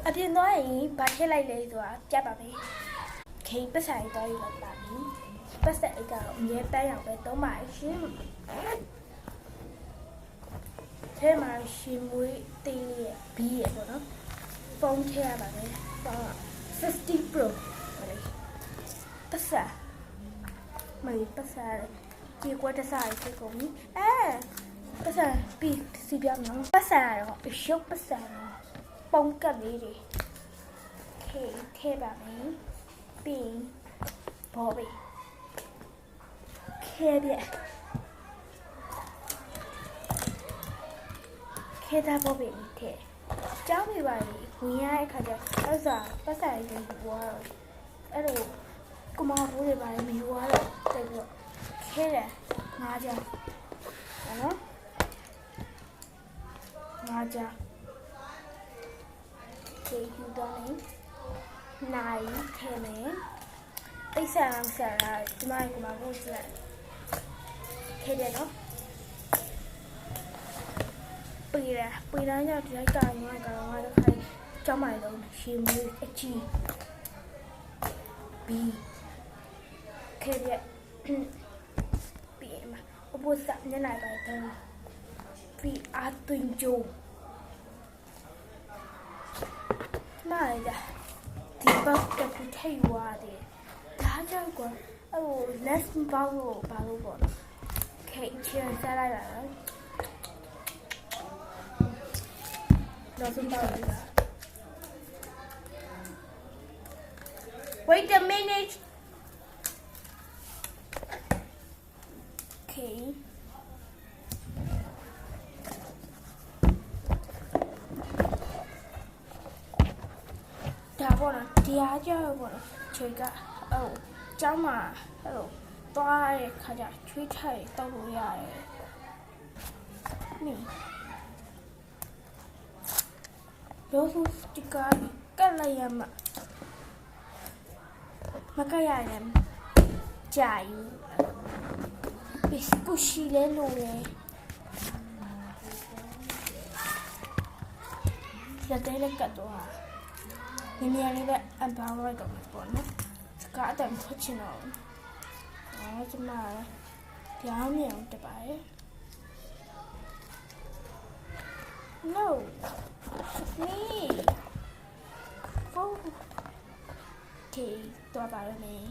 အပြင်သွားရင်ဘာထည့်လိုက်လဲဆိုတာပြပါမယ်ခေပတ်ဆိုင်သွားယူလိုက်ပါပြီပတ်ဆက်အိတ်ကတော့အမြဲတမ်းရောက်ပဲသုံးပါရှင်ထဲမှာရှင်မွေးတေးလေးရဲ့ဘီးရဲ့ပေါ့နော်ဖုန်းထည့်ရပါမယ်ဖုန်း50 Pro ပတ်ဆက်မလေးပတ်ဆက်ဒီကွက်တစားရေးဖြစ်ကုန်ပြီပတ်ဆက်ပြီးစီပြမယ်ပတ်ဆက်ရတော့ရုပ်ပတ်ဆက်ပုံကပ်လေးတွေထည့်ပါမယ်ပြီးဘောဘေးခဲပြခဲတာဘောဘေးထည့်ကြောင်းပြပါလေဝင်ရတဲ့ခါကျအဲ့စာပတ်စာရေးယူသွားတော့အဲ့လိုကမာဘူးတွေပါလေမယူရတော့တက်ပြီးတော့ခဲတယ်ငါးကြောင်းနော်ငါးကြောင်းခေယူတော့နိုင်ခဲမယ်အိတ်ဆန်အောင်ဆန်လာဒီမှာကမာဘူးစလိုက်ခဲတယ်နော်ปีนั้นอยากได้การงานการว่าใครเจ้าใหม่เราชิมมือจีบีเคเดียปีมาอุปสรรคเนี่ยไหนไปเถอะปีอาตุนโจมาเลยจ้ะที่บ้านกับพี่ไทยว่าเดี๋ยวถ้าเจ้าก่อนเลสบาโลก่อนเคเชียร์จะได้แล้วWait a minute. Okay. Đã bỏ nó đĩa cho bỏ nó chơi cả. Cháu mà toa khá giả truy thầy tao đủ dài. Nè. Losu jika kalian maka yang jayu biskusi lelu jadi lekat tu ini yang ni an bawa kat pun sekarang tak macam mana cuma dia ni yang terbaik no me oh okay ตัวไปแล้วนี่